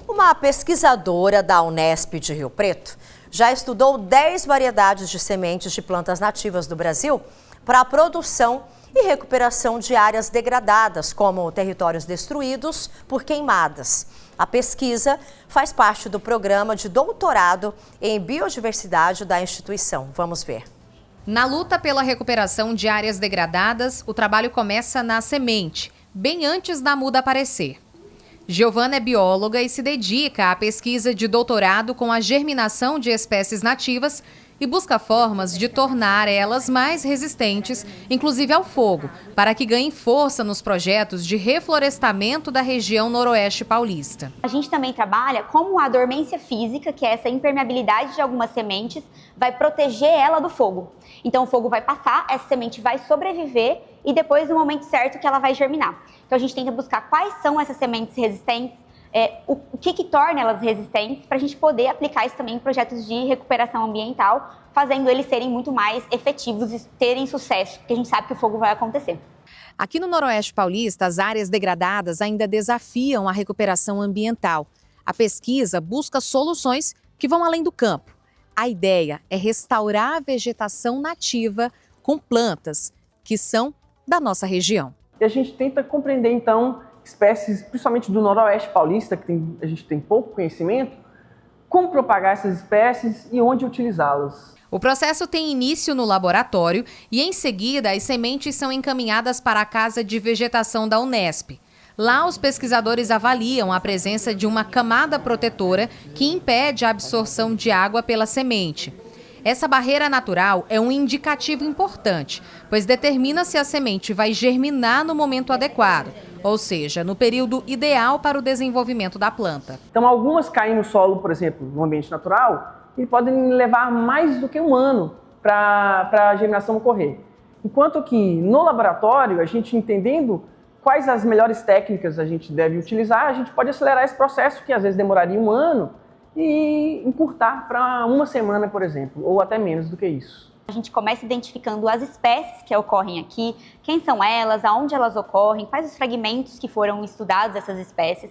Uma pesquisadora da Unesp de Rio Preto já estudou 10 variedades de sementes de plantas nativas do Brasil para a produção e recuperação de áreas degradadas, como territórios destruídos por queimadas. A pesquisa faz parte do programa de doutorado em biodiversidade da instituição. Vamos ver. Na luta pela recuperação de áreas degradadas, o trabalho começa na semente, bem antes da muda aparecer. Giovana é bióloga e se dedica à pesquisa de doutorado com a germinação de espécies nativas e busca formas de tornar elas mais resistentes, inclusive ao fogo, para que ganhem força nos projetos de reflorestamento da região noroeste paulista. A gente também trabalha como a dormência física, que é essa impermeabilidade de algumas sementes, vai proteger ela do fogo. Então o fogo vai passar, essa semente vai sobreviver e depois no momento certo que ela vai germinar. Então a gente tenta buscar quais são essas sementes resistentes, o que torna elas resistentes, para a gente poder aplicar isso também em projetos de recuperação ambiental, fazendo eles serem muito mais efetivos e terem sucesso, porque a gente sabe que o fogo vai acontecer. Aqui no Noroeste Paulista, as áreas degradadas ainda desafiam a recuperação ambiental. A pesquisa busca soluções que vão além do campo. A ideia é restaurar a vegetação nativa com plantas que são da nossa região. E a gente tenta compreender, então, espécies, principalmente do Noroeste Paulista, que a gente tem pouco conhecimento, como propagar essas espécies e onde utilizá-las. O processo tem início no laboratório e, em seguida, as sementes são encaminhadas para a Casa de Vegetação da Unesp. Lá, os pesquisadores avaliam a presença de uma camada protetora que impede a absorção de água pela semente. Essa barreira natural é um indicativo importante, pois determina se a semente vai germinar no momento adequado, ou seja, no período ideal para o desenvolvimento da planta. Então, algumas caem no solo, por exemplo, no ambiente natural, e podem levar mais do que um ano para a germinação ocorrer. Enquanto que no laboratório, a gente entendendo quais as melhores técnicas a gente deve utilizar, a gente pode acelerar esse processo, que às vezes demoraria um ano, e encurtar para uma semana, por exemplo, ou até menos do que isso. A gente começa identificando as espécies que ocorrem aqui, quem são elas, aonde elas ocorrem, quais os fragmentos que foram estudados dessas espécies,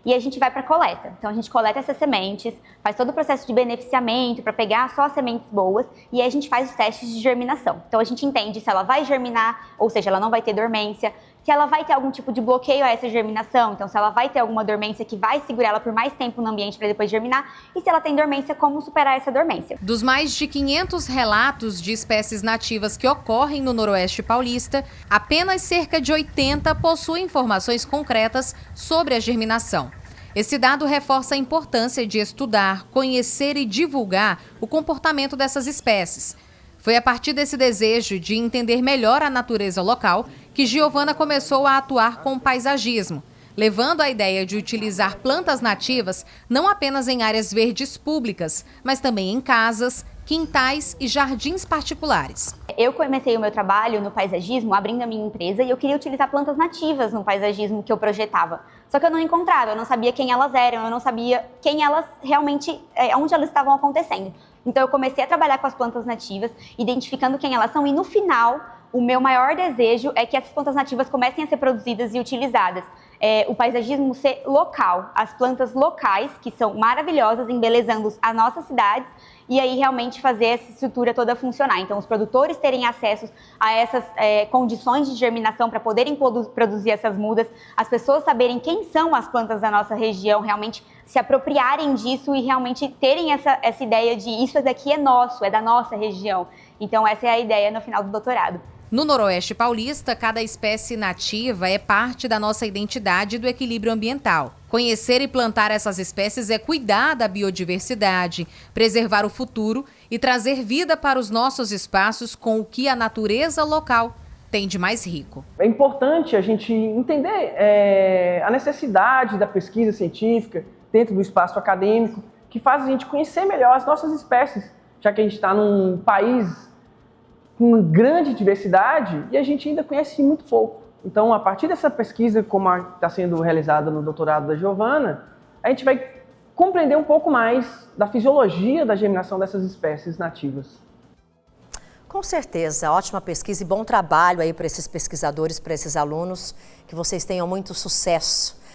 e a gente vai para a coleta. Então a gente coleta essas sementes, faz todo o processo de beneficiamento para pegar só as sementes boas e aí a gente faz os testes de germinação. Então a gente entende se ela vai germinar, ou seja, ela não vai ter dormência, se ela vai ter algum tipo de bloqueio a essa germinação, então se ela vai ter alguma dormência que vai segurar ela por mais tempo no ambiente para depois germinar, e se ela tem dormência, como superar essa dormência. Dos mais de 500 relatos de espécies nativas que ocorrem no Noroeste Paulista, apenas cerca de 80 possuem informações concretas sobre a germinação. Esse dado reforça a importância de estudar, conhecer e divulgar o comportamento dessas espécies. Foi a partir desse desejo de entender melhor a natureza local que Giovana começou a atuar com o paisagismo, levando a ideia de utilizar plantas nativas não apenas em áreas verdes públicas, mas também em casas, quintais e jardins particulares. Eu comecei o meu trabalho no paisagismo abrindo a minha empresa e eu queria utilizar plantas nativas no paisagismo que eu projetava. Só que eu não encontrava, eu não sabia quem elas eram, eu não sabia quem elas realmente, onde elas estavam acontecendo. Então eu comecei a trabalhar com as plantas nativas, identificando quem elas são e no final o meu maior desejo é que essas plantas nativas comecem a ser produzidas e utilizadas. O paisagismo ser local, as plantas locais, que são maravilhosas, embelezando as nossas cidades, e aí realmente fazer essa estrutura toda funcionar. Então, os produtores terem acesso a essas condições de germinação para poderem produzir essas mudas, as pessoas saberem quem são as plantas da nossa região, realmente se apropriarem disso e realmente terem essa ideia de isso daqui é nosso, é da nossa região. Então, essa é a ideia no final do doutorado. No Noroeste Paulista, cada espécie nativa é parte da nossa identidade e do equilíbrio ambiental. Conhecer e plantar essas espécies é cuidar da biodiversidade, preservar o futuro e trazer vida para os nossos espaços com o que a natureza local tem de mais rico. É importante a gente entender a necessidade da pesquisa científica dentro do espaço acadêmico, que faz a gente conhecer melhor as nossas espécies, já que a gente está num país com grande diversidade e a gente ainda conhece muito pouco. Então, a partir dessa pesquisa, como está sendo realizada no doutorado da Giovana, a gente vai compreender um pouco mais da fisiologia da germinação dessas espécies nativas. Com certeza, ótima pesquisa e bom trabalho aí para esses pesquisadores, para esses alunos, que vocês tenham muito sucesso